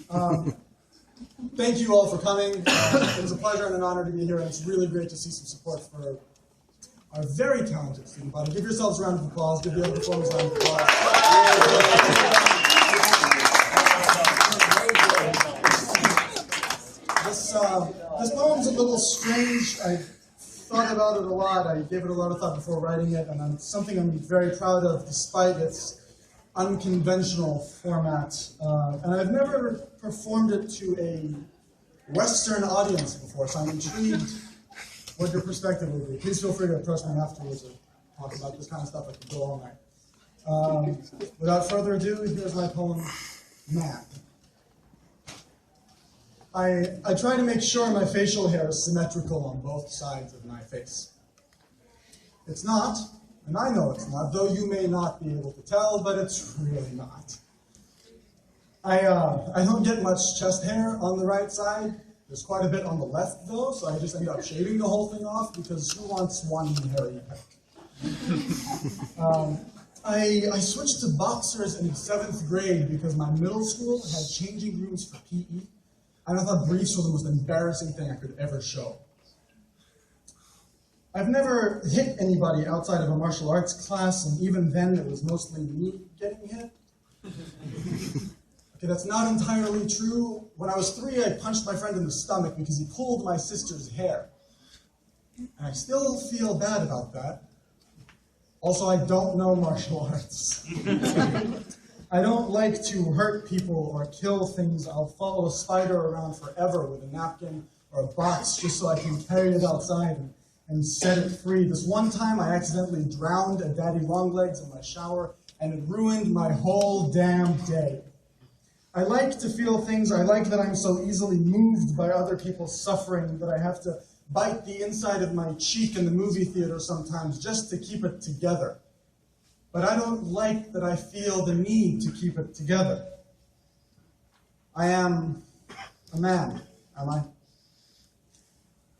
Thank you all for coming. It was a pleasure and an honor to be here, and it's really great to see some support for our very talented student body. Give yourselves a round of applause. Give the other performers a round of applause. This poem's a little strange. I thought about it a lot. I gave it a lot of thought before writing it, and it's something I'm very proud of despite its unconventional format. And I've never performed it to a Western audience before, so I'm intrigued what your perspective will be. Please feel free to approach me afterwards or talk about this kind of stuff. I could go all night. Without further ado, here's my poem, Man. I try to make sure my facial hair is symmetrical on both sides of my face. It's not, and I know it's not, though you may not be able to tell, but it's really not. I don't get much chest hair on the right side. There's quite a bit on the left, though, so I just end up shaving the whole thing off, because who wants one hairy peck? I switched to boxers in 7th grade because my middle school had changing rooms for PE, and I thought briefs were the most embarrassing thing I could ever show. I've never hit anybody outside of a martial arts class, and even then it was mostly me getting hit. Okay, that's not entirely true. When I was 3, I punched my friend in the stomach because he pulled my sister's hair. And I still feel bad about that. Also, I don't know martial arts. I don't like to hurt people or kill things. I'll follow a spider around forever with a napkin or a box just so I can carry it outside and set it free. This one time I accidentally drowned a daddy longlegs in my shower, and it ruined my whole damn day. I like to feel things. I like that I'm so easily moved by other people's suffering that I have to bite the inside of my cheek in the movie theater sometimes just to keep it together. But I don't like that I feel the need to keep it together. I am a man, am I?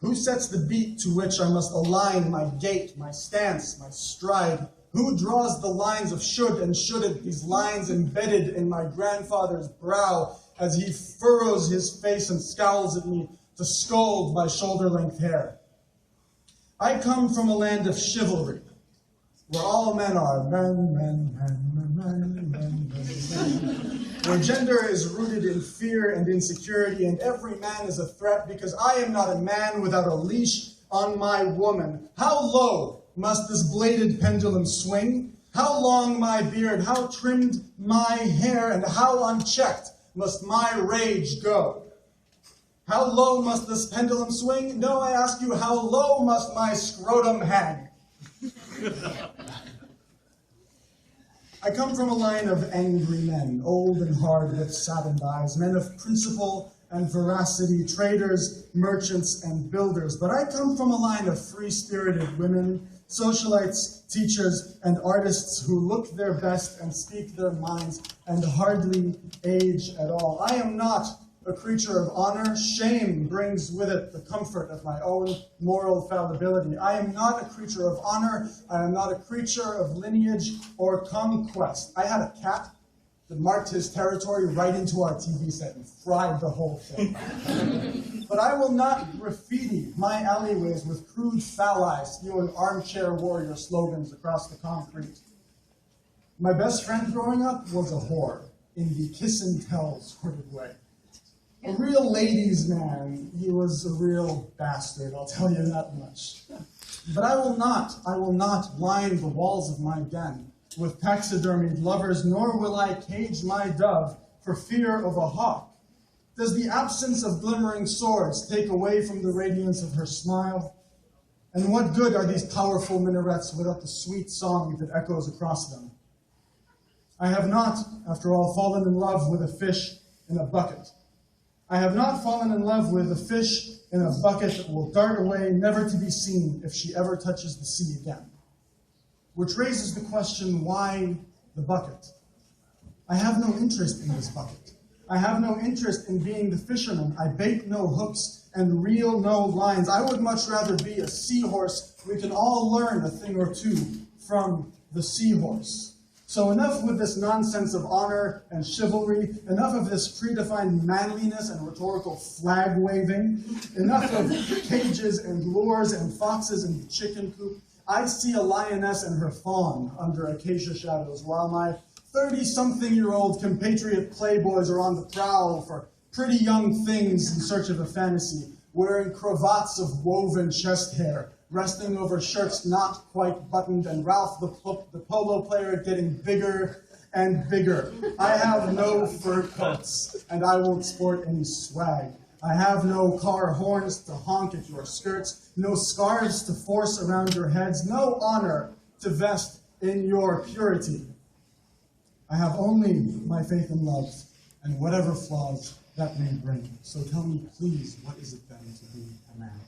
Who sets the beat to which I must align my gait, my stance, my stride? Who draws the lines of should and shouldn't, these lines embedded in my grandfather's brow as he furrows his face and scowls at me to scold my shoulder-length hair? I come from a land of chivalry, where all men are men, where gender is rooted in fear and insecurity, and every man is a threat because I am not a man without a leash on my woman. How low must this bladed pendulum swing? How long my beard, how trimmed my hair, and how unchecked must my rage go? How low must this pendulum swing? No, I ask you, how low must my scrotum hang? I come from a line of angry men, old and hard with saddened eyes, men of principle and veracity, traders, merchants, and builders. But I come from a line of free-spirited women, socialites, teachers, and artists who look their best and speak their minds and hardly age at all. I am not a creature of honor. Shame brings with it the comfort of my own moral fallibility. I am not a creature of honor. I am not a creature of lineage or conquest. I had a cat that marked his territory right into our TV set and fried the whole thing. But I will not graffiti my alleyways with crude phalli spewing armchair warrior slogans across the concrete. My best friend growing up was a whore in the kiss and tell sort of way. A real ladies' man. He was a real bastard, I'll tell you that much. But I will not line the walls of my den with taxidermied lovers, nor will I cage my dove for fear of a hawk. Does the absence of glimmering swords take away from the radiance of her smile? And what good are these powerful minarets without the sweet song that echoes across them? I have not, after all, fallen in love with a fish in a bucket. I have not fallen in love with a fish in a bucket that will dart away, never to be seen if she ever touches the sea again. Which raises the question, why the bucket? I have no interest in this bucket. I have no interest in being the fisherman. I bait no hooks and reel no lines. I would much rather be a seahorse. We can all learn a thing or two from the seahorse. So enough with this nonsense of honor and chivalry, enough of this predefined manliness and rhetorical flag waving, enough of cages and lures and foxes in the chicken coop. I see a lioness and her fawn under acacia shadows, while my 30-something-year-old compatriot playboys are on the prowl for pretty young things in search of a fantasy, wearing cravats of woven chest hair, resting over shirts not quite buttoned, and Ralph the polo player getting bigger and bigger. I have no fur coats, and I won't sport any swag. I have no car horns to honk at your skirts, no scarves to force around your heads, no honor to vest in your purity. I have only my faith in love, and whatever flaws that may bring. So tell me, please, what is it then to be a man?